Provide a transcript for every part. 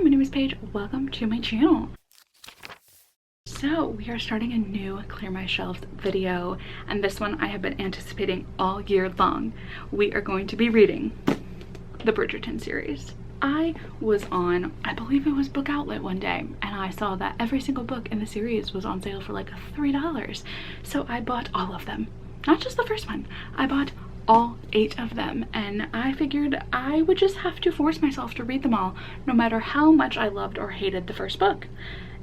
my name is Paige. Welcome to my channel. So we are starting a new Clear My Shelves video, and this one I have been anticipating all year long. We are going to be reading the Bridgerton series. I was on, I believe it was Book Outlet one day, and I saw that every single book in the series was on sale for like $3. So I bought all of them. Not just the first one. I bought all 8 of them, and I figured I would just have to force myself to read them all, no matter how much I loved or hated the first book.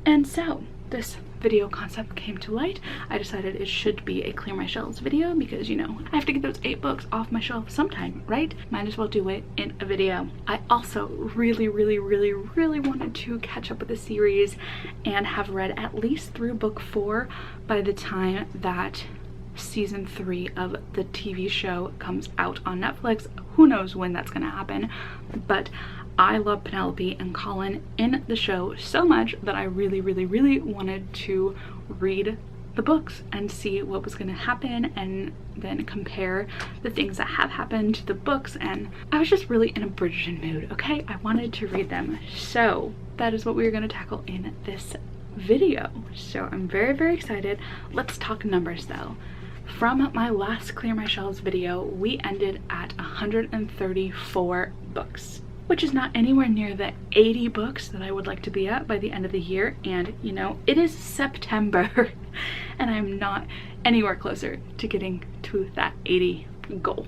And so this video concept came to light. I decided it should be a Clear My Shelves video because, you know, I have to get those 8 books off my shelf sometime, right? Might as well do it in a video. I also really wanted to catch up with the series and have read at least through book 4 by the time that season 3 of the TV show comes out on Netflix. Who knows when that's gonna happen, but I love Penelope and Colin in the show so much that I really wanted to read the books and see what was going to happen, and then compare the things that have happened to the books. And I was just really in a Bridgerton mood, okay? I wanted to read them, so that is what we're going to tackle in this video. So I'm very excited. Let's talk numbers though. From my last Clear My Shelves video, we ended at 134 books, which is not anywhere near the 80 books that I would like to be at by the end of the year. And you know, it is September and I'm not anywhere closer to getting to that 80 goal.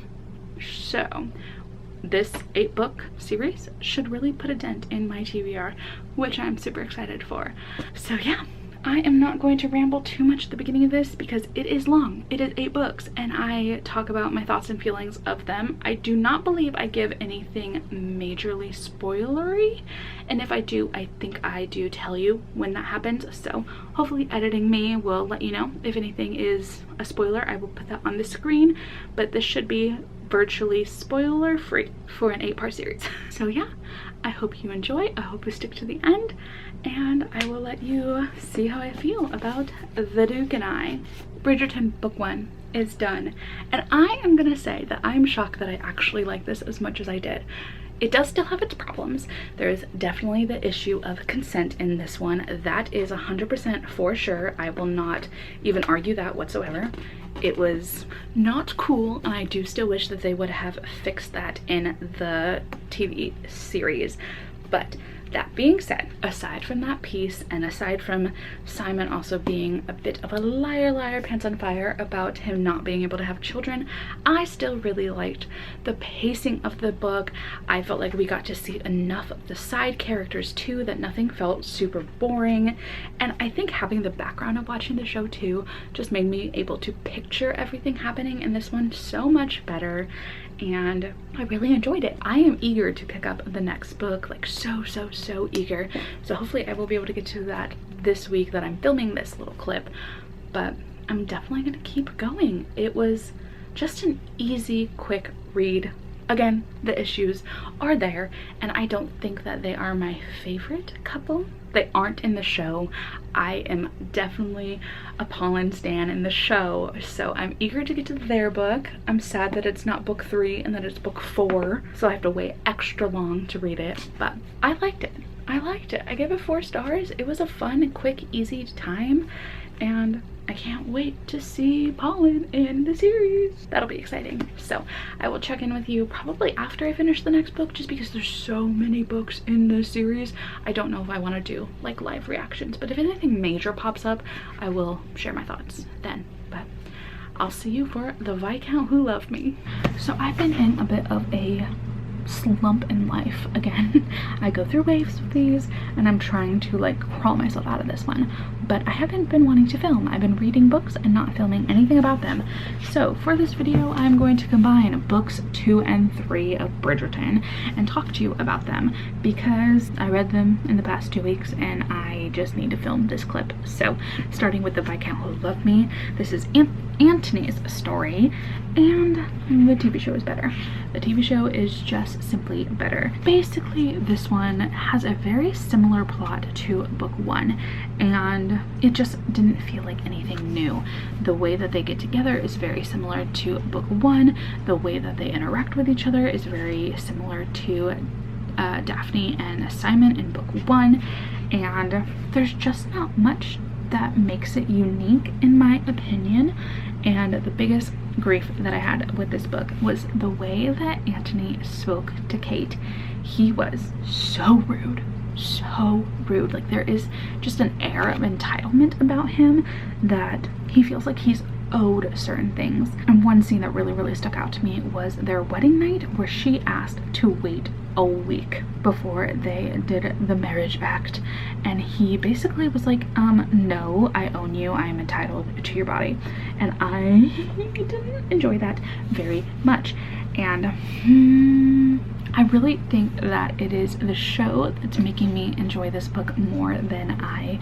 So this 8-book series should really put a dent in my TBR, which I'm super excited for. So yeah, I am not going to ramble too much at the beginning of this because it is long. It is 8 books and I talk about my thoughts and feelings of them. I do not believe I give anything majorly spoilery, and if I do, I think I do tell you when that happens. So hopefully editing me will let you know if anything is a spoiler. I will put that on the screen, but this should be virtually spoiler free for an 8-part series. So yeah, I hope you enjoy. I hope you stick to the end, and I will let you see how I feel about The Duke and I. Bridgerton book 1 is done, and I am gonna say that I'm shocked that I actually like this as much as I did. It does still have its problems. There's definitely the issue of consent in this one. That is 100% for sure. I will not even argue that whatsoever. It was not cool, and I do still wish that they would have fixed that in the TV series. But that being said, aside from that piece, and aside from Simon also being a bit of a liar pants on fire about him not being able to have children, I still really liked the pacing of the book. I felt like we got to see enough of the side characters too, that nothing felt super boring. And I think having the background of watching the show too just made me able to picture everything happening in this one so much better, and I really enjoyed it. I am eager to pick up the next book, like so eager. So hopefully I will be able to get to that this week that I'm filming this little clip, but I'm definitely gonna keep going. It was just an easy, quick read. Again, the issues are there, and I don't think that they are my favorite couple. They aren't in the show. I am definitely a Paulin stan in the show, so I'm eager to get to their book. I'm sad that it's not book 3 and that it's book 4, so I have to wait extra long to read it, but I liked it. I gave it 4 stars. It was a fun, quick, easy time, and I can't wait to see Paulin in the series. That'll be exciting. So I will check in with you probably after I finish the next book, just because there's so many books in the series. I don't know if I want to do like live reactions, but if anything major pops up, I will share my thoughts then. But I'll see you for the Viscount Who Loved Me. So I've been in a bit of a slump in life again. I go through waves with these, and I'm trying to like crawl myself out of this one, but I haven't been wanting to film. I've been reading books and not filming anything about them. So for this video, I'm going to combine books 2 and 3 of Bridgerton and talk to you about them, because I read them in the past 2 weeks and I just need to film this clip. So starting with the Viscount Who Loved Me, this is Antony's story, and the TV show is better. The TV show is just simply better. Basically, this one has a very similar plot to book 1, and it just didn't feel like anything new. The way that they get together is very similar to book 1. The way that they interact with each other is very similar to Daphne and Simon in book 1, and there's just not much that makes it unique in my opinion. And the biggest grief that I had with this book was the way that Anthony spoke to Kate. He was so rude, so rude. Like, there is just an air of entitlement about him that he feels like he's owed certain things. And one scene that really stuck out to me was their wedding night, where she asked to wait a week before they did the marriage act, and he basically was like, no, I own you, I am entitled to your body. And I didn't enjoy that very much. And I really think that it is the show that's making me enjoy this book more than I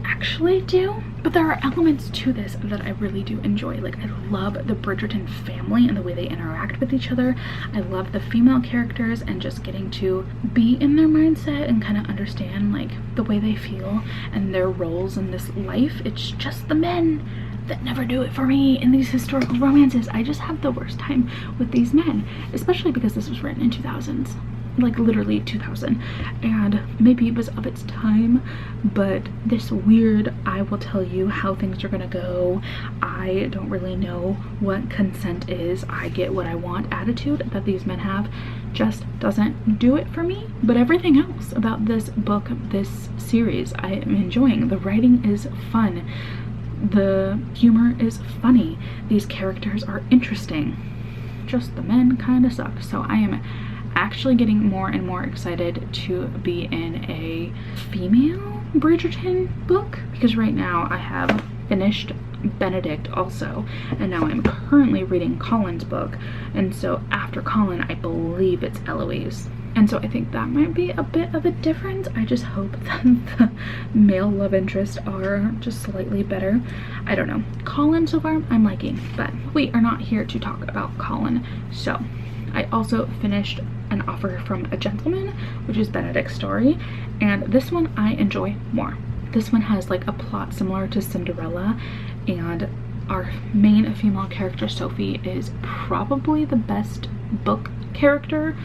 actually do. But there are elements to this that I really do enjoy. Like, I love the Bridgerton family and the way they interact with each other. I love the female characters and just getting to be in their mindset and kind of understand like the way they feel and their roles in this life. It's just the men that never do it for me in these historical romances. I just have the worst time with these men, especially because this was written in 2000s. Like literally 2000, and maybe it was of its time, but this weird I will tell you how things are gonna go, I don't really know what consent is, I get what I want attitude that these men have just doesn't do it for me. But everything else about this book, this series, I am enjoying. The writing is fun, the humor is funny, these characters are interesting, just the men kind of suck. So I am actually getting more and more excited to be in a female Bridgerton book, because right now I have finished Benedict also, and now I'm currently reading Colin's book, and so after Colin I believe it's Eloise. And so I think that might be a bit of a difference. I just hope that the male love interests are just slightly better. I don't know. Colin so far I'm liking, but we are not here to talk about Colin. So I also finished An Offer from a Gentleman, which is Benedict's story, and this one I enjoy more. This one has like a plot similar to Cinderella, and our main female character Sophie is probably the best book character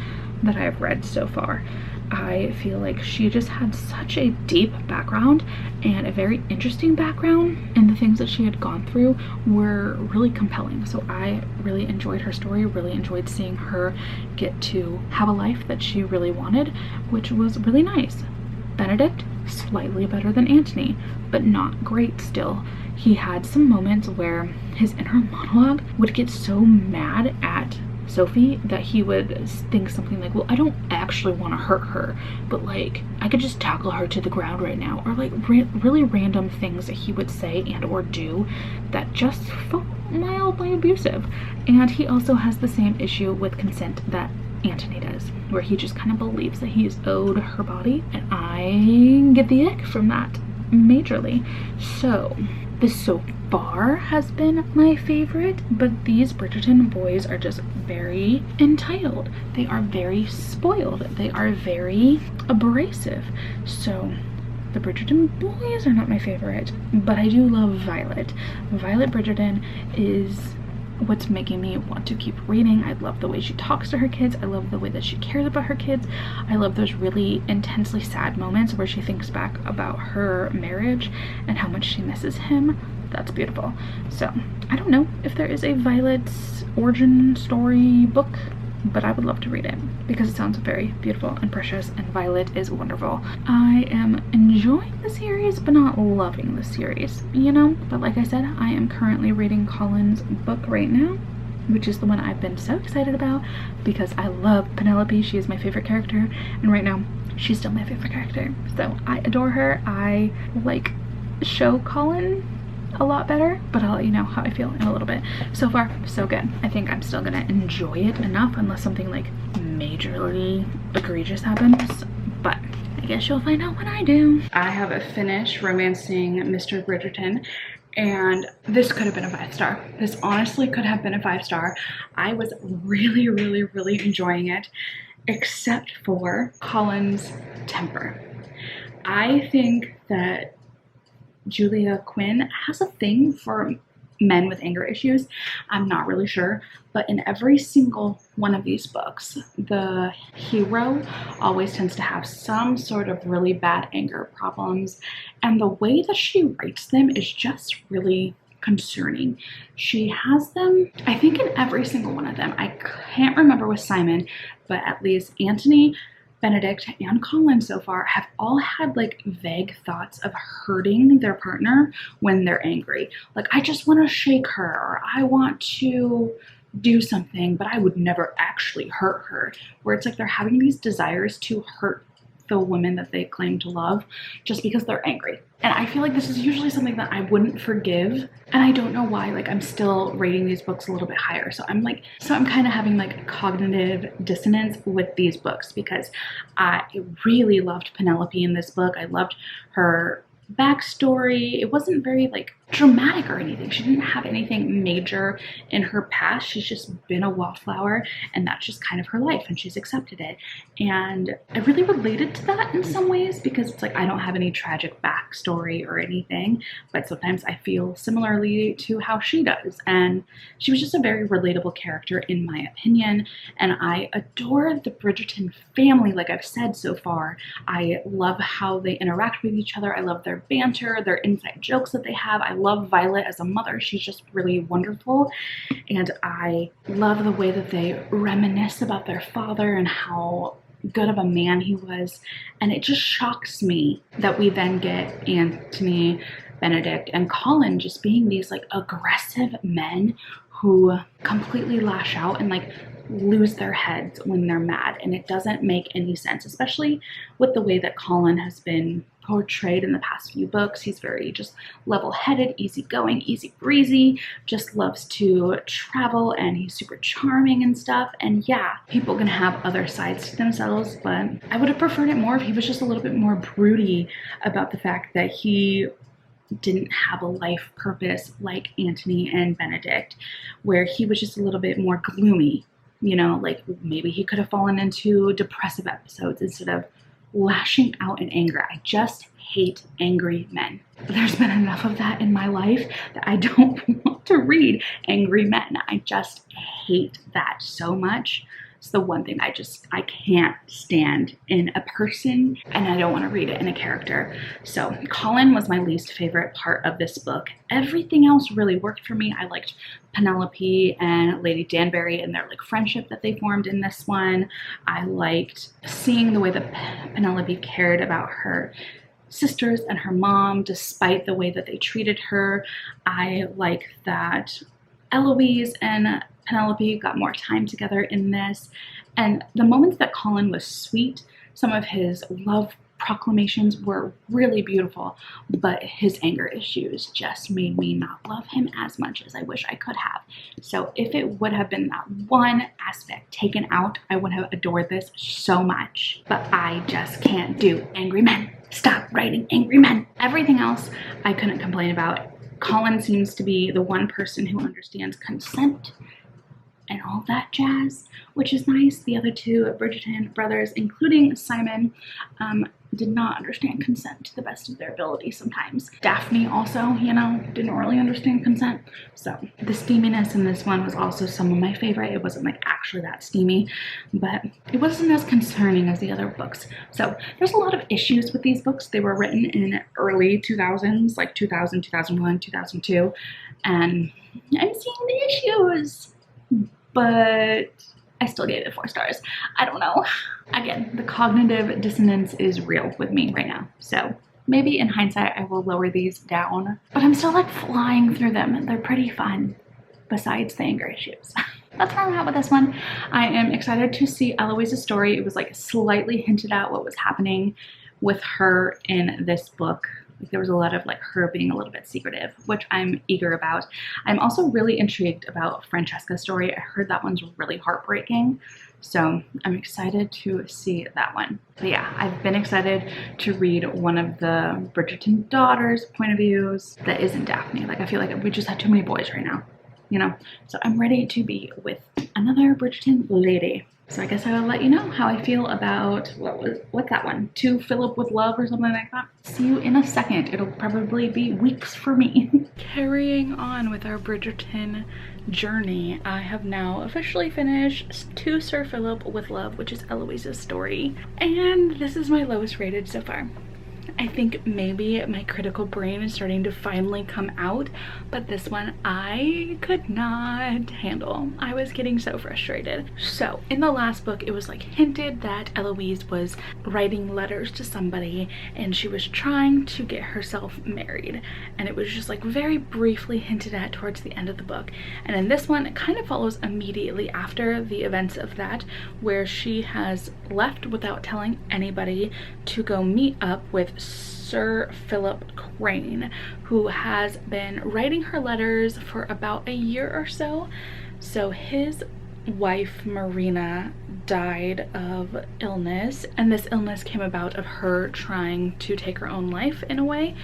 that I've read so far. I feel like she just had such a deep background and a very interesting background, and the things that she had gone through were really compelling. So I really enjoyed her story, really enjoyed seeing her get to have a life that she really wanted, which was really nice. Benedict, slightly better than Anthony, but not great still. He had some moments where his inner monologue would get so mad at Sophie that he would think something like, well, I don't actually want to hurt her, but like I could just tackle her to the ground right now, or like really random things that he would say and or do that just felt mildly abusive. And he also has the same issue with consent that Anthony does, where he just kind of believes that he's owed her body, and I get the ick from that majorly. So this so far has been my favorite, but these Bridgerton boys are just very entitled. They are very spoiled. They are very abrasive. So the Bridgerton boys are not my favorite, but I do love Violet. Violet Bridgerton is what's making me want to keep reading. I love the way she talks to her kids. I love the way that she cares about her kids. I love those really intensely sad moments where she thinks back about her marriage and how much she misses him. That's beautiful. So I don't know if there is a Violet's origin story book, but I would love to read it because it sounds very beautiful and precious, and Violet is wonderful. I am enjoying the series but not loving the series, you know. But like I said, I am currently reading Colin's book right now, which is the one I've been so excited about because I love Penelope. She is my favorite character, and right now she's still my favorite character, so I adore her. I like show Colin a lot better, but I'll let you know how I feel in a little bit. So far so good. I think I'm still gonna enjoy it enough unless something like majorly egregious happens, but I guess you'll find out when I do. I have finished romancing Mr. Bridgerton, and this could have been a 5-star. This honestly could have been a 5-star. I was really enjoying it, except for Colin's temper. I think that Julia Quinn has a thing for men with anger issues. I'm not really sure, but in every single one of these books, the hero always tends to have some sort of really bad anger problems, and the way that she writes them is just really concerning. She has them, I think, in every single one of them. I can't remember with Simon, but at least Anthony, Benedict, and Colin so far have all had like vague thoughts of hurting their partner when they're angry. Like, I just want to shake her, or I want to do something, but I would never actually hurt her. Where it's like they're having these desires to hurt the women that they claim to love just because they're angry. And I feel like this is usually something that I wouldn't forgive, and I don't know why. Like, I'm still rating these books a little bit higher, so I'm kind of having like cognitive dissonance with these books, because I really loved Penelope in this book. I loved her backstory. It wasn't very like dramatic or anything. She didn't have anything major in her past. She's just been a wallflower, and that's just kind of her life, and she's accepted it. And I really related to that in some ways, because it's like I don't have any tragic backstory or anything, but sometimes I feel similarly to how she does. And she was just a very relatable character in my opinion, and I adore the Bridgerton family. Like I've said so far, I love how they interact with each other. I love their banter, their inside jokes that they have. I love Violet as a mother. She's just really wonderful. And I love the way that they reminisce about their father and how good of a man he was. And it just shocks me that we then get Anthony, Benedict, and Colin just being these like aggressive men who completely lash out and like lose their heads when they're mad. And it doesn't make any sense, especially with the way that Colin has been portrayed in the past few books. He's very just level-headed, easygoing, easy breezy, just loves to travel, and he's super charming and stuff. And yeah, people can have other sides to themselves, but I would have preferred it more if he was just a little bit more broody about the fact that he didn't have a life purpose like Anthony and Benedict, where he was just a little bit more gloomy. You know, like maybe he could have fallen into depressive episodes instead of lashing out in anger. I just hate angry men. There's been enough of that in my life that I don't want to read angry men. I just hate that so much. It's the one thing I can't stand in a person, and I don't want to read it in a character. So Colin was my least favorite part of this book. Everything else really worked for me. I liked Penelope and Lady Danbury and their like friendship that they formed in this one. I liked seeing the way that Penelope cared about her sisters and her mom despite the way that they treated her. I like that Eloise and Penelope got more time together in this, and the moments that Colin was sweet, some of his love proclamations were really beautiful, but his anger issues just made me not love him as much as I wish I could have. So if it would have been that one aspect taken out, I would have adored this so much, but I just can't do angry men. Stop writing angry men. Everything else I couldn't complain about. Colin seems to be the one person who understands consent and all that jazz, which is nice. The other two Bridgerton brothers, including Simon, did not understand consent to the best of their ability sometimes. Daphne also, you know, didn't really understand consent. So the steaminess in this one was also some of my favorite. It wasn't like actually that steamy, but it wasn't as concerning as the other books. So there's a lot of issues with these books. They were written in early 2000s, like 2000, 2001, 2002, and I'm seeing the issues, but I still gave it 4 stars. I don't know. Again, the cognitive dissonance is real with me right now. So maybe in hindsight, I will lower these down, but I'm still like flying through them. They're pretty fun besides the anger issues. That's where I'm at with this one. I am excited to see Eloise's story. It was like slightly hinted at what was happening with her in this book. There was a lot of like her being a little bit secretive, which I'm eager about. I'm also really intrigued about Francesca's story. I heard that one's really heartbreaking, so I'm excited to see that one. But yeah, I've been excited to read one of the Bridgerton daughters' point of views that isn't Daphne. Like I feel like we just have too many boys right now. you know. So I'm ready to be with another Bridgerton lady. So I guess I will let you know how I feel about, what's that one? To Philip with Love or something like that. See you in a second. It'll probably be weeks for me. Carrying on with our Bridgerton journey, I have now officially finished To Sir Philip with Love, which is Eloise's story. And this is my lowest rated so far. I think maybe my critical brain is starting to finally come out, but this one I could not handle. I was getting so frustrated. So in the last book, it was like hinted that Eloise was writing letters to somebody and she was trying to get herself married, and it was just like very briefly hinted at towards the end of the book. And in this one, it kind of follows immediately after the events of that, where she has left without telling anybody to go meet up with Sir Philip Crane, who has been writing her letters for about a year or so. So his wife Marina died of illness, and this illness came about of her trying to take her own life in a way.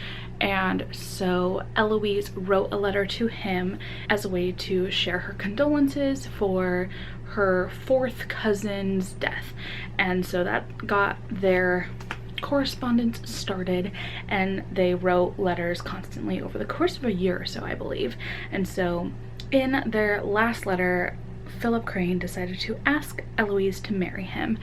And so Eloise wrote a letter to him as a way to share her condolences for her fourth cousin's death. And so that got their correspondence started, and they wrote letters constantly over the course of a year or so, I believe. And so in their last letter, Philip Crane decided to ask Eloise to marry him.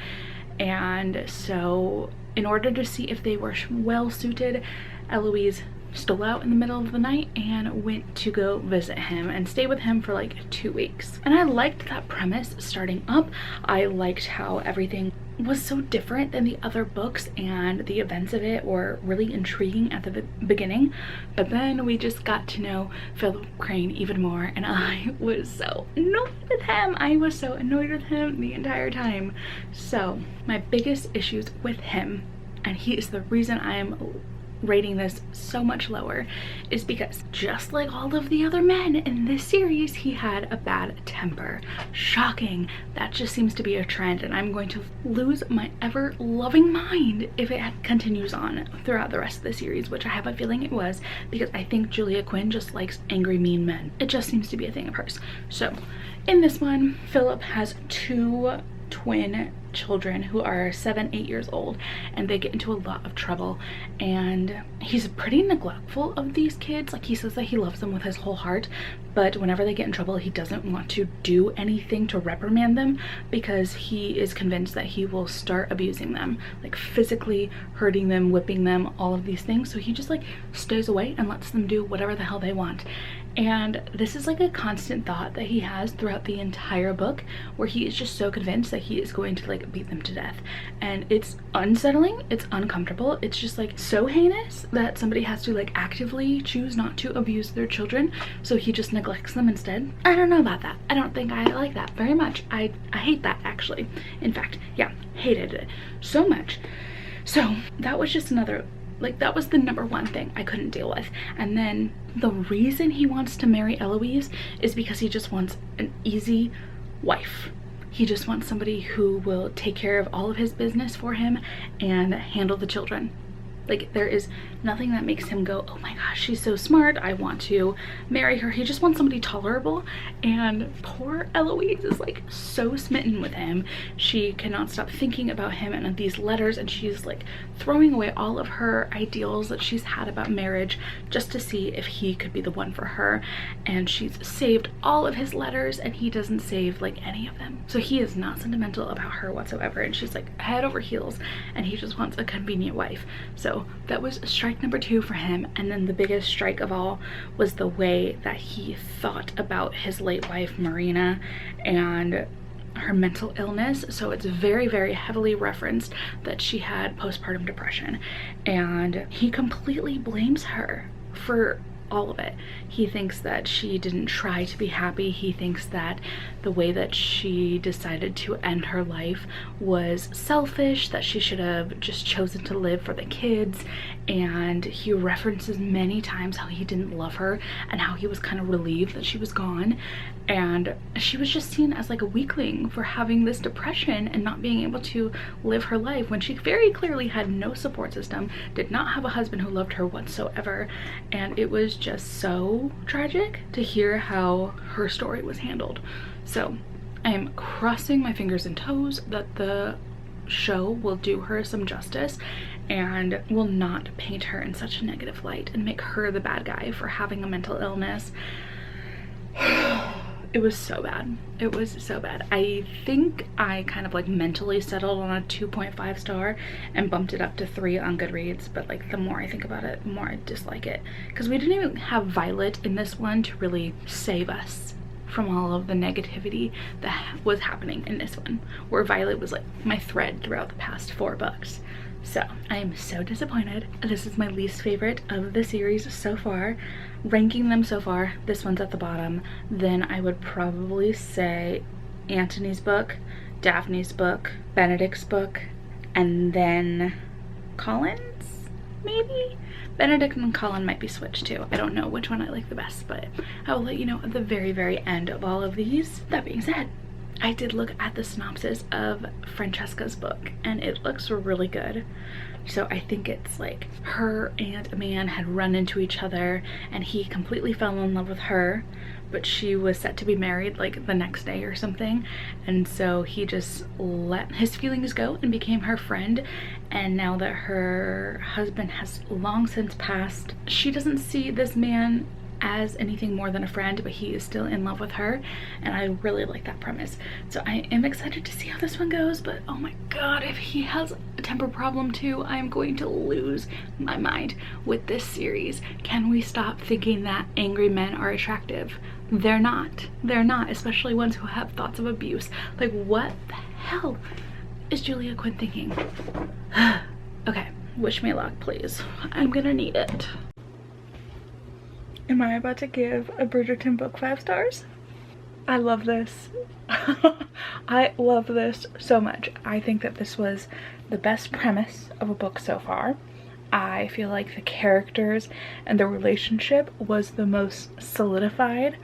And so in order to see if they were well suited, Eloise stole out in the middle of the night and went to go visit him and stay with him for like 2 weeks. And I liked that premise starting up. I liked how everything was so different than the other books, and the events of it were really intriguing at the beginning. But then we just got to know Philip Crane even more, and I was so annoyed with him. I was so annoyed with him the entire time. So my biggest issues with him, and he is the reason I am rating this so much lower, is because just like all of the other men in this series, he had a bad temper. Shocking. That just seems to be a trend, and I'm going to lose my ever loving mind if it continues on throughout the rest of the series, which I have a feeling it was, because I think Julia Quinn just likes angry, mean men. It just seems to be a thing of hers. So in this one, Philip has 2 twin children who are 7, 8 years old, and they get into a lot of trouble, and he's pretty neglectful of these kids. Like, he says that he loves them with his whole heart, but whenever they get in trouble, he doesn't want to do anything to reprimand them, because he is convinced that he will start abusing them, like physically hurting them, whipping them, all of these things. So he just like stays away and lets them do whatever the hell they want. And this is like a constant thought that he has throughout the entire book, where he is just so convinced that he is going to like beat them to death. And it's unsettling, it's uncomfortable, it's just like so heinous that somebody has to like actively choose not to abuse their children, so he just neglects them instead. I don't know about that. I don't think I like that very much. I hate that, actually. In fact, yeah, hated it so much. So that was just another, like, that was the #1 thing I couldn't deal with. And then the reason he wants to marry Eloise is because he just wants an easy wife. He just wants somebody who will take care of all of his business for him and handle the children. Like, there is nothing that makes him go, oh my gosh, she's so smart, I want to marry her. He just wants somebody tolerable, and poor Eloise is like so smitten with him. She cannot stop thinking about him and these letters, and she's like throwing away all of her ideals that she's had about marriage just to see if he could be the one for her. And she's saved all of his letters, and he doesn't save like any of them. So he is not sentimental about her whatsoever, and she's like head over heels, and he just wants a convenient wife. So that was strike #2 for him. And then the biggest strike of all was the way that he thought about his late wife Marina and her mental illness. So it's very, very heavily referenced that she had postpartum depression, and he completely blames her for all of it. He thinks that she didn't try to be happy. He thinks that the way that she decided to end her life was selfish, that she should have just chosen to live for the kids. And he references many times how he didn't love her and how he was kind of relieved that she was gone. and she was just seen as like a weakling for having this depression and not being able to live her life when she very clearly had no support system, did not have a husband who loved her whatsoever. And it was just so tragic to hear how her story was handled. So I am crossing my fingers and toes that the show will do her some justice and will not paint her in such a negative light and make her the bad guy for having a mental illness. It was so bad. It was so bad. I think I kind of like mentally settled on a 2.5 star and bumped it up to 3 on Goodreads, but like the more I think about it, the more I dislike it, because we didn't even have Violet in this one to really save us from all of the negativity that was happening in this one, where Violet was like my thread throughout the past 4 books. So I am so disappointed. This is my least favorite of the series so far. Ranking them so far, this one's at the bottom. Then I would probably say Antony's book, Daphne's book, Benedict's book, and then Colin's, maybe? Benedict and Colin might be switched too. I don't know which one I like the best, but I will let you know at the very, very end of all of these. That being said, I did look at the synopsis of Francesca's book and it looks really good. So I think it's like her and a man had run into each other and he completely fell in love with her, but she was set to be married like the next day or something. And so he just let his feelings go and became her friend. And now that her husband has long since passed, she doesn't see this man as anything more than a friend, but he is still in love with her, and I really like that premise. So I am excited to see how this one goes, but oh my god, if he has a temper problem too, I am going to lose my mind with this series. Can we stop thinking that angry men are attractive? They're not. They're not, especially ones who have thoughts of abuse. Like, what the hell is Julia Quinn thinking? Okay, wish me luck, please. I'm gonna need it. Am I about to give a Bridgerton book 5 stars? I love this. I love this so much. I think that this was the best premise of a book so far. I feel like the characters and the relationship was the most solidified.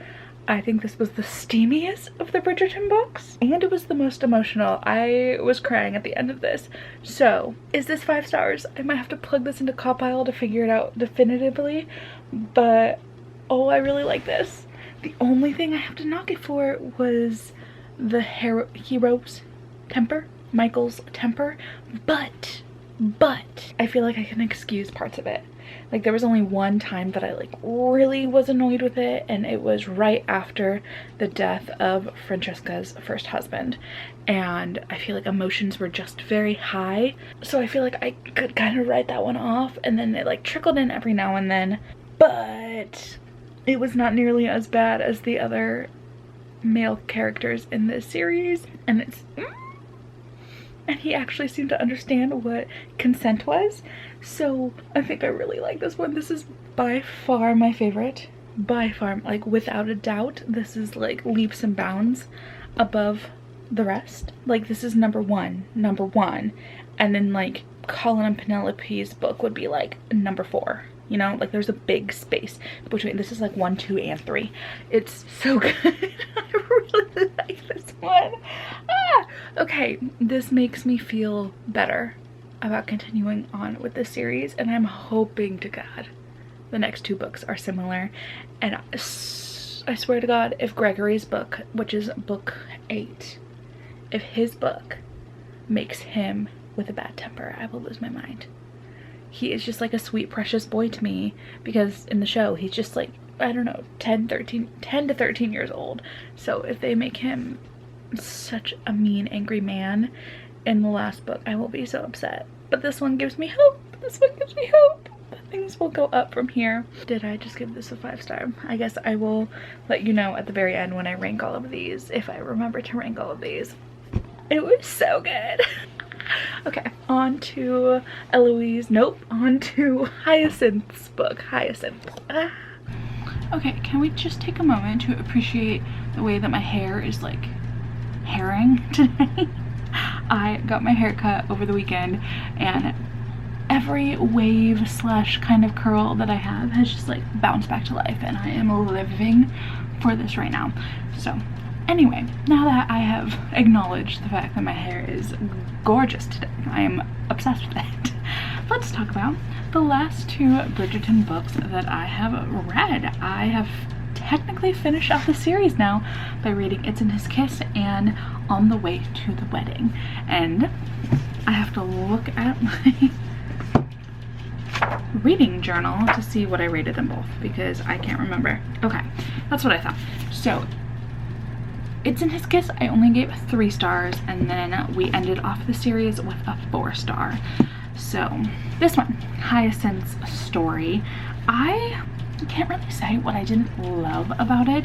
I think this was the steamiest of the Bridgerton books, and it was the most emotional. I was crying at the end of this. So, is this 5 stars? I might have to plug this into Copile to figure it out definitively, but oh, I really like this. The only thing I have to knock it for was the hero's temper, Michael's temper, but I feel like I can excuse parts of it. Like, there was only one time that I like really was annoyed with it, and it was right after the death of Francesca's first husband, and I feel like emotions were just very high, so I feel like I could kind of write that one off, and then it like trickled in every now and then, but it was not nearly as bad as the other male characters in this series, and and he actually seemed to understand what consent was. So I think I really like this one. This is by far my favorite. By far, like without a doubt, this is like leaps and bounds above the rest. Like, this is number one, and then like Colin and Penelope's book would be like number 4. You know, like there's a big space between. This is like 1, 2, and 3. It's so good. I really like this one. Okay, this makes me feel better about continuing on with this series, and I'm hoping to God the next 2 books are similar. And I swear to God, if Gregory's book, which is book 8, if his book makes him with a bad temper, I will lose my mind. He is just like a sweet, precious boy to me, because in the show, he's just like, I don't know, 10 to 13 years old. So if they make him such a mean, angry man in the last book, I will be so upset. But this one gives me hope. This one gives me hope that things will go up from here. Did I just give this a 5 star? I guess I will let you know at the very end when I rank all of these, if I remember to rank all of these. It was so good. Okay, on to Eloise. Nope, on to Hyacinth's book. Hyacinth. Okay, can we just take a moment to appreciate the way that my hair is like herring today? I got my hair cut over the weekend, and every wave slash kind of curl that I have has just like bounced back to life, and I am living for this right now. So anyway, now that I have acknowledged the fact that my hair is gorgeous today, I am obsessed with it, let's talk about the last two Bridgerton books that I have read. I have technically finished off the series now by reading It's in His Kiss and On the Way to the Wedding, and I have to look at my reading journal to see what I rated them both because I can't remember. Okay, that's what I thought. So It's in His Kiss I only gave 3 stars, and then we ended off the series with a 4-star. So this one, Hyacinth's story, I can't really say what I didn't love about it.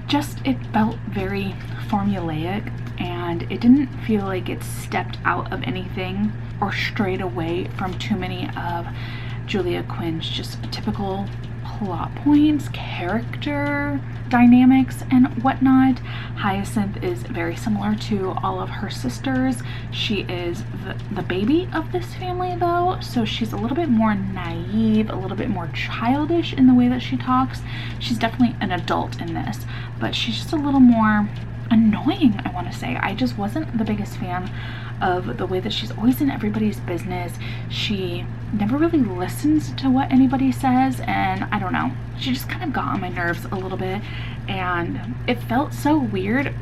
Just it felt very formulaic, and it didn't feel like it stepped out of anything or strayed away from too many of Julia Quinn's just typical plot points, character dynamics, and whatnot. Hyacinth is very similar to all of her sisters. She is the baby of this family though, so she's a little bit more naive, a little bit more childish in the way that she talks. She's definitely an adult in this, but she's just a little more annoying, I want to say. I just wasn't the biggest fan of the way that she's always in everybody's business. She never really listens to what anybody says, and I don't know, she just kind of got on my nerves a little bit, and it felt so weird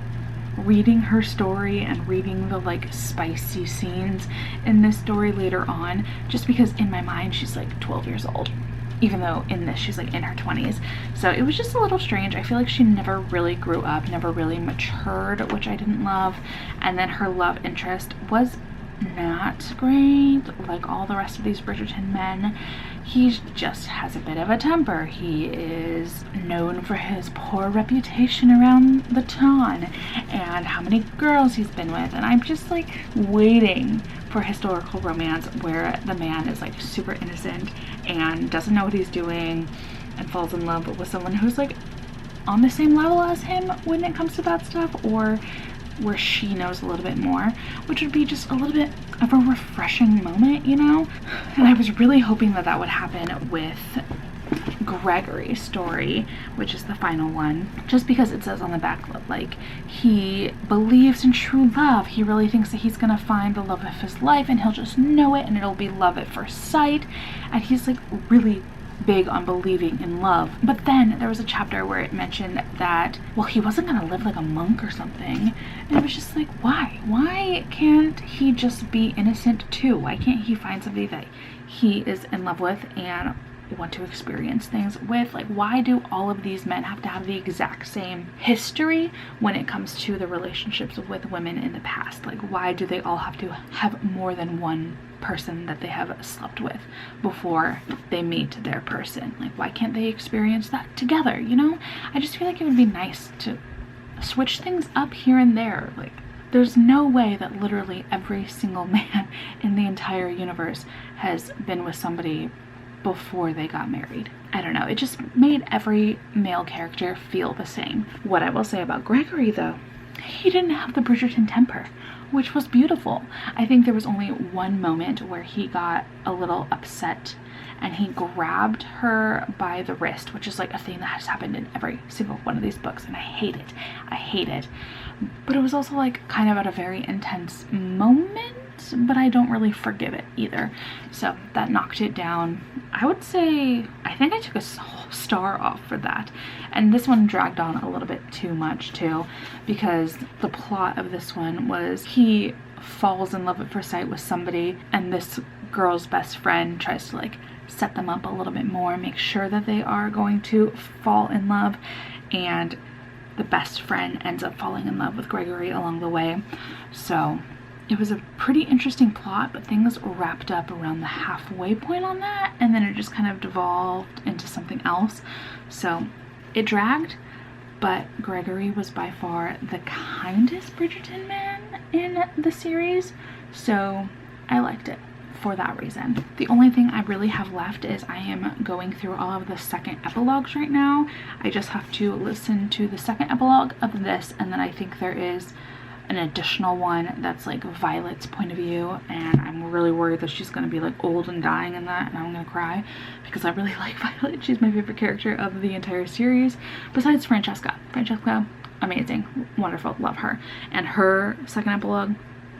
reading her story and reading the like spicy scenes in this story later on, just because in my mind she's like 12 years old, even though in this she's like in her 20s. So it was just a little strange. I feel like she never really grew up, never really matured, which I didn't love. And then her love interest was not great like all the rest of these Bridgerton men. He just has a bit of a temper. He is known for his poor reputation around the town and how many girls he's been with, and I'm just like waiting for historical romance where the man is like super innocent and doesn't know what he's doing and falls in love with someone who's like on the same level as him when it comes to that stuff, or where she knows a little bit more, which would be just a little bit of a refreshing moment, you know? And I was really hoping that that would happen with Gregory's story, which is the final one, just because it says on the back that like he believes in true love. He really thinks that he's gonna find the love of his life and he'll just know it and it'll be love at first sight, and he's like really big on believing in love. But then there was a chapter where it mentioned that, well, he wasn't gonna live like a monk or something, and it was just like, why can't he just be innocent too? Why can't he find somebody that he is in love with and want to experience things with? Like, why do all of these men have to have the exact same history when it comes to the relationships with women in the past? Like, why do they all have to have more than one person that they have slept with before they meet their person? Like, why can't they experience that together, you know? I just feel like it would be nice to switch things up here and there. Like, there's no way that literally every single man in the entire universe has been with somebody before they got married. I don't know, it just made every male character feel the same. What I will say about Gregory though, he didn't have the Bridgerton temper, which was beautiful. I think there was only one moment where he got a little upset and he grabbed her by the wrist, which is like a thing that has happened in every single one of these books, and I hate it. I hate it. But it was also like kind of at a very intense moment, but I don't really forgive it either. So that knocked it down. I would say, I think I took a star off for that. And this one dragged on a little bit too much too, because the plot of this one was he falls in love at first sight with somebody, and this girl's best friend tries to like set them up a little bit more, make sure that they are going to fall in love, and the best friend ends up falling in love with Gregory along the way. So it was a pretty interesting plot, but things wrapped up around the halfway point on that, and then it just kind of devolved into something else. So it dragged, but Gregory was by far the kindest Bridgerton man in the series, so I liked it for that reason. The only thing I really have left is I am going through all of the second epilogues right now. I just have to listen to the second epilogue of this, and then I think there is an additional one that's like Violet's point of view, and I'm really worried that she's gonna be like old and dying in that, and I'm gonna cry because I really like Violet. She's my favorite character of the entire series besides Francesca. Francesca, amazing, wonderful, love her. And her second epilogue,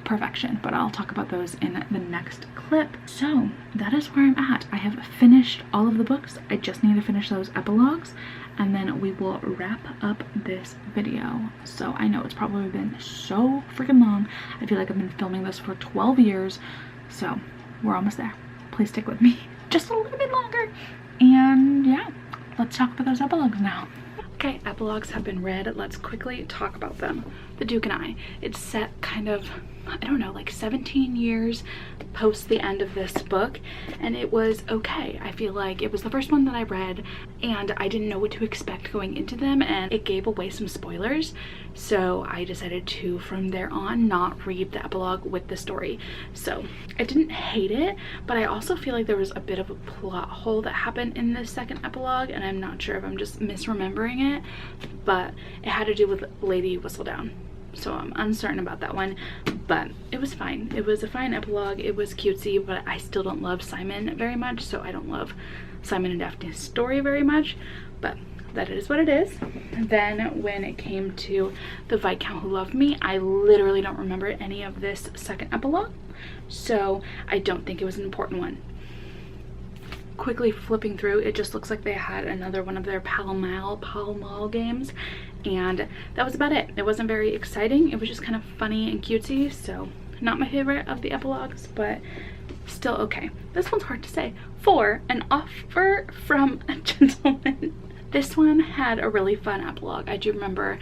perfection, but I'll talk about those in the next clip. So that is where I'm at. I have finished all of the books. I just need to finish those epilogues, and then we will wrap up this video. So I know it's probably been so freaking long. I feel like I've been filming this for 12 years, so we're almost there. Please stick with me just a little bit longer. And yeah, let's talk about those epilogues now. Okay, epilogues have been read. Let's quickly talk about them. The Duke and I. It's set kind of, I don't know, like 17 years post the end of this book, and it was okay. I feel like it was the first one that I read, and I didn't know what to expect going into them, and it gave away some spoilers, so I decided to, from there on, not read the epilogue with the story. So I didn't hate it, but I also feel like there was a bit of a plot hole that happened in this second epilogue, and I'm not sure if I'm just misremembering it, but it had to do with Lady Whistledown. So I'm uncertain about that one, but it was fine. It was a fine epilogue. It was cutesy, but I still don't love Simon very much, so I don't love Simon and Daphne's story very much, but that is what it is. Then when it came to The Viscount Who Loved Me, I literally don't remember any of this second epilogue, so I don't think it was an important one. Quickly flipping through, it just looks like they had another one of their Pall Mall games, and that was about it. It wasn't very exciting. It was just kind of funny and cutesy, so not my favorite of the epilogues, but still okay. This one's hard to say. For An Offer from a Gentleman. This one had a really fun epilogue. I do remember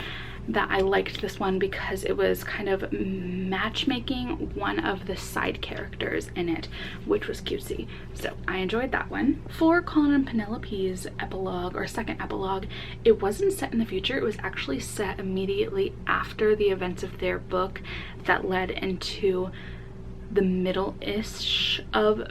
that I liked this one because it was kind of matchmaking one of the side characters in it, which was cutesy. So I enjoyed that one. For Colin and Penelope's epilogue, or second epilogue, it wasn't set in the future. It was actually set immediately after the events of their book that led into the middle-ish of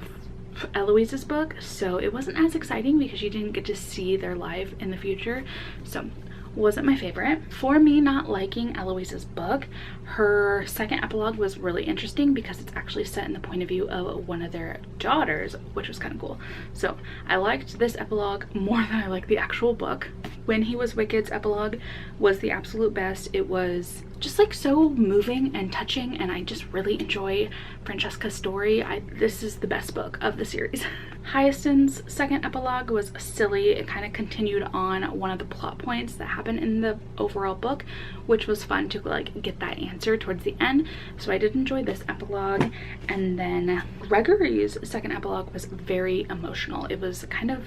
Eloise's book. So it wasn't as exciting because you didn't get to see their life in the future. So wasn't my favorite. For me not liking Eloise's book, her second epilogue was really interesting because it's actually set in the point of view of one of their daughters, which was kind of cool. So I liked this epilogue more than I liked the actual book. When He Was Wicked's epilogue was the absolute best. It was just like so moving and touching, and I just really enjoy Francesca's story. This is the best book of the series. Hyacinth's second epilogue was silly. It kind of continued on one of the plot points that happened in the overall book, which was fun to like get that answer towards the end. So I did enjoy this epilogue. And then Gregory's second epilogue was very emotional. It was kind of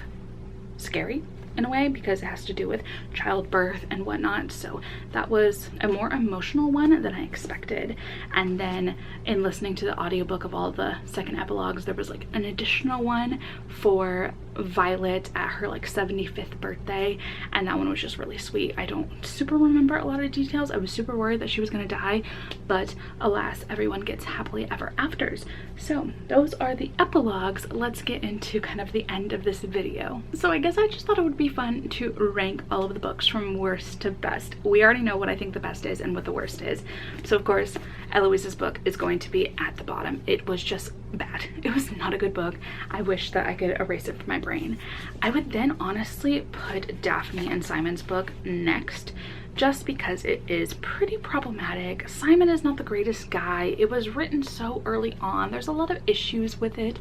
scary in a way because it has to do with childbirth and whatnot, so that was a more emotional one than I expected. And then in listening to the audiobook of all the second epilogues, there was like an additional one for Violet at her like 75th birthday, and that one was just really sweet. I don't super remember a lot of details. I was super worried that she was gonna die, but alas, everyone gets happily ever afters. So those are the epilogues. Let's get into kind of the end of this video. So I guess I just thought it would be fun to rank all of the books from worst to best. We already know what I think the best is and what the worst is, so of course Eloise's book is going to be at the bottom. It was just bad. It was not a good book. I wish that I could erase it from my brain. I would then honestly put Daphne and Simon's book next, just because it is pretty problematic. Simon is not the greatest guy. It was written so early on. There's a lot of issues with it,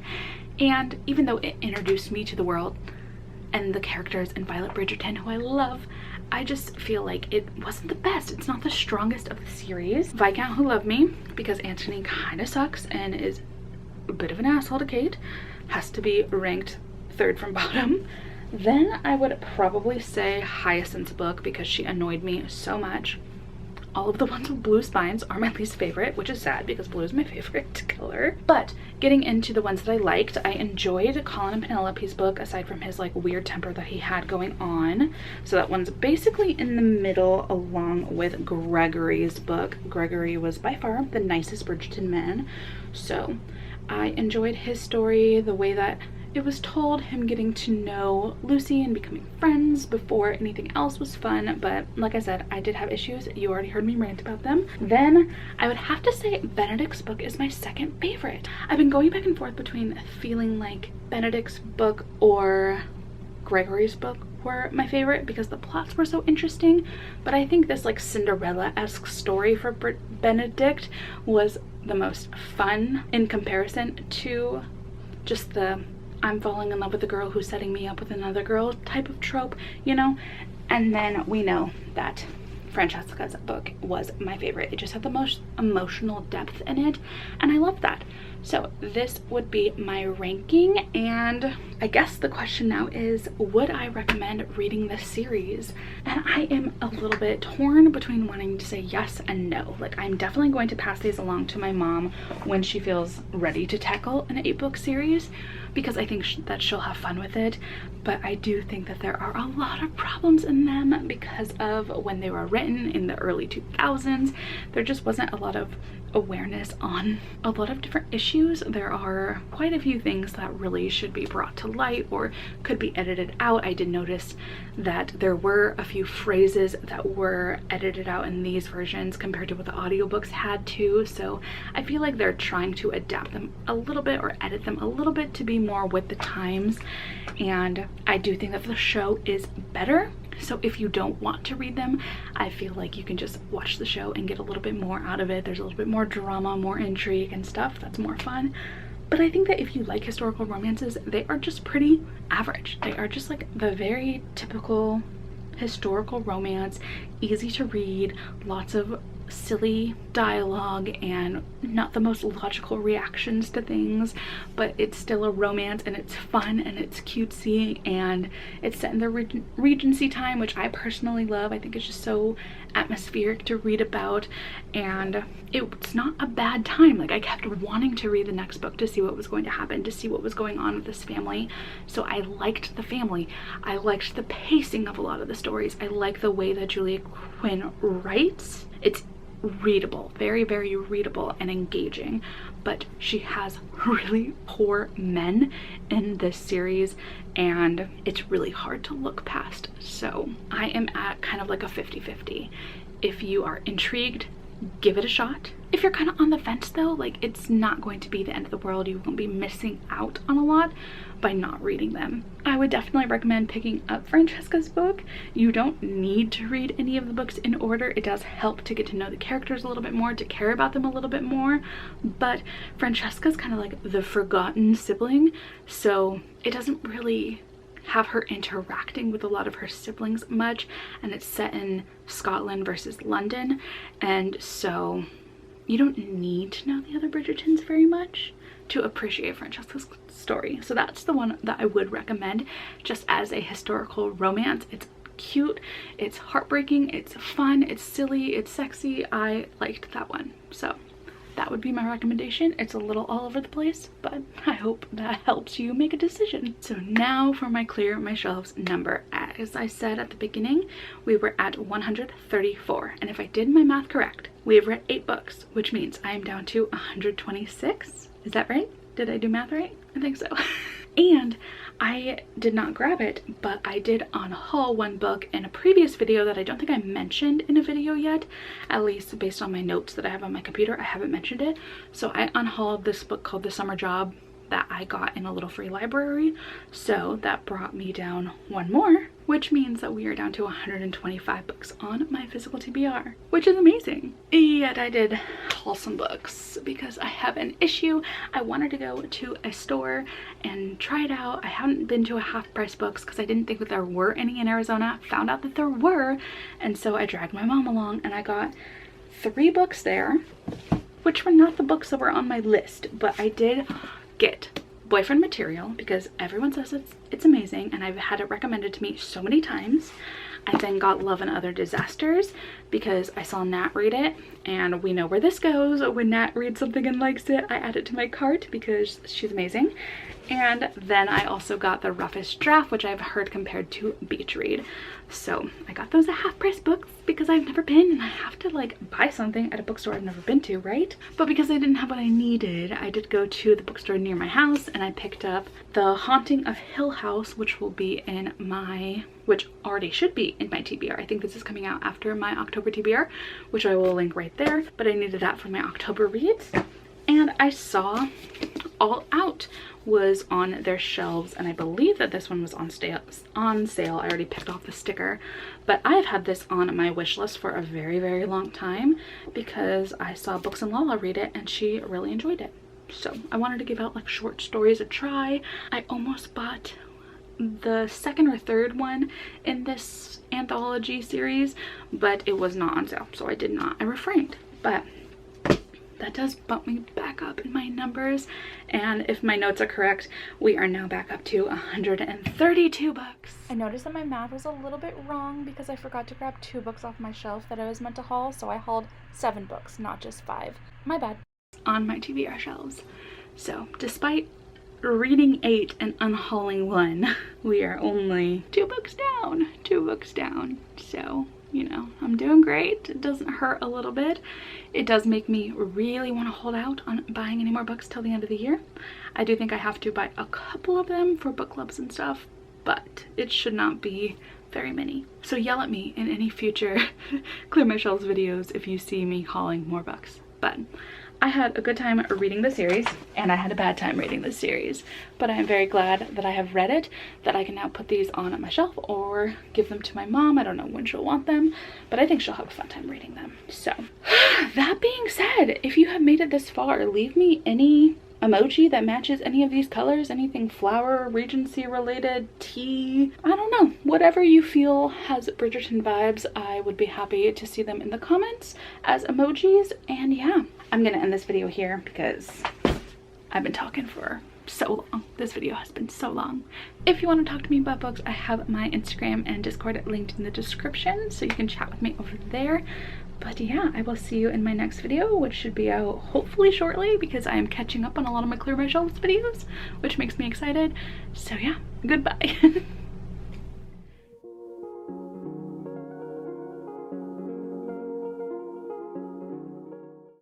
and even though it introduced me to the world and the characters in Violet Bridgerton, who I love, I just feel like it wasn't the best. It's not the strongest of the series. Viscount Who Loved Me, because Anthony kind of sucks and is a bit of an asshole to Kate, has to be ranked third from bottom. Then I would probably say Hyacinth's book because she annoyed me so much. All of the ones with blue spines are my least favorite, which is sad because blue is my favorite color. But getting into the ones that I liked, I enjoyed Colin and Penelope's book, aside from his like weird temper that he had going on. So that one's basically in the middle along with Gregory's book. Gregory was by far the nicest Bridgerton man. So I enjoyed his story, the way that It was told him getting to know Lucy and becoming friends before anything else was fun, but like I said, I did have issues. You already heard me rant about them. Then I would have to say Benedict's book is my second favorite. I've been going back and forth between feeling like Benedict's book or Gregory's book were my favorite because the plots were so interesting, but I think this like Cinderella-esque story for Benedict was the most fun in comparison to just the I'm falling in love with a girl who's setting me up with another girl type of trope, you know. And then we know that Francesca's book was my favorite. It just had the most emotional depth in it, and I love that. So this would be my ranking, and I guess the question now is, would I recommend reading this series? And I am a little bit torn between wanting to say yes and no. Like, I'm definitely going to pass these along to my mom when she feels ready to tackle an 8-book series, because I think that she'll have fun with it. But I do think that there are a lot of problems in them because of when they were written in the early 2000s. There just wasn't a lot of awareness on a lot of different issues. There are quite a few things that really should be brought to light or could be edited out. I did notice that there were a few phrases that were edited out in these versions compared to what the audiobooks had to, so I feel like they're trying to adapt them a little bit or edit them a little bit to be more with the times, and I do think that the show is better. So if you don't want to read them, I feel like you can just watch the show and get a little bit more out of it. There's a little bit more drama, more intrigue and stuff that's more fun. But I think that if you like historical romances, they are just pretty average. They are just like the very typical historical romance, easy to read, lots of silly dialogue and not the most logical reactions to things, but it's still a romance and it's fun and it's cutesy and it's set in the Regency time, which I personally love. I think it's just so atmospheric to read about, and it's not a bad time. Like, I kept wanting to read the next book to see what was going to happen, to see what was going on with this family. So I liked the family. I liked the pacing of a lot of the stories. I like the way that Julia Quinn writes. It's readable, very, very readable and engaging, but she has really poor men in this series and it's really hard to look past. So I am at kind of like a 50-50. If you are intrigued, give it a shot. If you're kind of on the fence though, like, it's not going to be the end of the world. You won't be missing out on a lot by not reading them. I would definitely recommend picking up Francesca's book. You don't need to read any of the books in order. It does help to get to know the characters a little bit more, to care about them a little bit more, but Francesca's kind of like the forgotten sibling, so it doesn't really have her interacting with a lot of her siblings much, and it's set in Scotland versus London, and so you don't need to know the other Bridgertons very much to appreciate Francesca's story. So that's the one that I would recommend just as a historical romance. It's cute, it's heartbreaking, it's fun, it's silly, it's sexy. I liked that one, so that would be my recommendation. It's a little all over the place, but I hope that helps you make a decision. So now for my clear my shelves number. As I said at the beginning, we were at 134, and if I did my math correct, we have read 8 books, which means I am down to 126. Is that right? Did I do math right? I think so. And I did not grab it, but I did unhaul one book in a previous video that I don't think I mentioned in a video yet, at least based on my notes that I have on my computer. I haven't mentioned it. So I unhauled this book called The Summer Job that I got in a little free library. So that brought me down one more, which means that we are down to 125 books on my physical TBR, which is amazing. Yet I did haul some books because I have an issue. I wanted to go to a store and try it out. I haven't been to a half price books because I didn't think that there were any in Arizona. Found out that there were, and so I dragged my mom along and I got 3 books there, which were not the books that were on my list, but I did get Boyfriend Material because everyone says it's amazing and I've had it recommended to me so many times. I then got Love and Other Disasters because I saw Nat read it, and we know where this goes. When Nat reads something and likes it, I add it to my cart because she's amazing. And then I also got the Roughest Draft, which I've heard compared to Beach Read. So I got those at half-price books because I've never been, and I have to like buy something at a bookstore I've never been to, right? But because I didn't have what I needed, I did go to the bookstore near my house and I picked up The Haunting of Hill House, which will be in my, which already should be in my TBR. I think this is coming out after my October TBR, which I will link right there, but I needed that for my October reads. And I saw All Out was on their shelves, and I believe that this one was on sale. I already picked off the sticker, but I've had this on my wish list for a very long time because I saw Books and Lala read it and she really enjoyed it. So I wanted to give out like short stories a try. I almost bought the second or third one in this anthology series, but it was not on sale, so I did not. I refrained, but that does bump me back up in my numbers, and if my notes are correct, we are now back up to 132 books. I noticed that my math was a little bit wrong because I forgot to grab 2 books off my shelf that I was meant to haul, so I hauled 7 books, not just 5. My bad. On my TBR shelves. So despite reading 8 and unhauling 1, we are only 2 books down. 2 books down. So, you know, I'm doing great. It doesn't hurt a little bit. It does make me really want to hold out on buying any more books till the end of the year. I do think I have to buy a couple of them for book clubs and stuff, but it should not be very many. So yell at me in any future Clear My Shelves videos if you see me hauling more books. But I had a good time reading the series, and I had a bad time reading the series, but I'm very glad that I have read it, that I can now put these on my shelf or give them to my mom. I don't know when she'll want them, but I think she'll have a fun time reading them. So that being said, if you have made it this far, leave me any emoji that matches any of these colors, anything flower, Regency related, tea, I don't know, whatever you feel has Bridgerton vibes. I would be happy to see them in the comments as emojis. And yeah, I'm gonna end this video here because I've been talking for so long. This video has been so long. If you want to talk to me about books, I have my Instagram and Discord linked in the description, so you can chat with me over there. But yeah, I will see you in my next video, which should be out hopefully shortly because I am catching up on a lot of my Clear My Shelves videos, which makes me excited. So yeah, goodbye.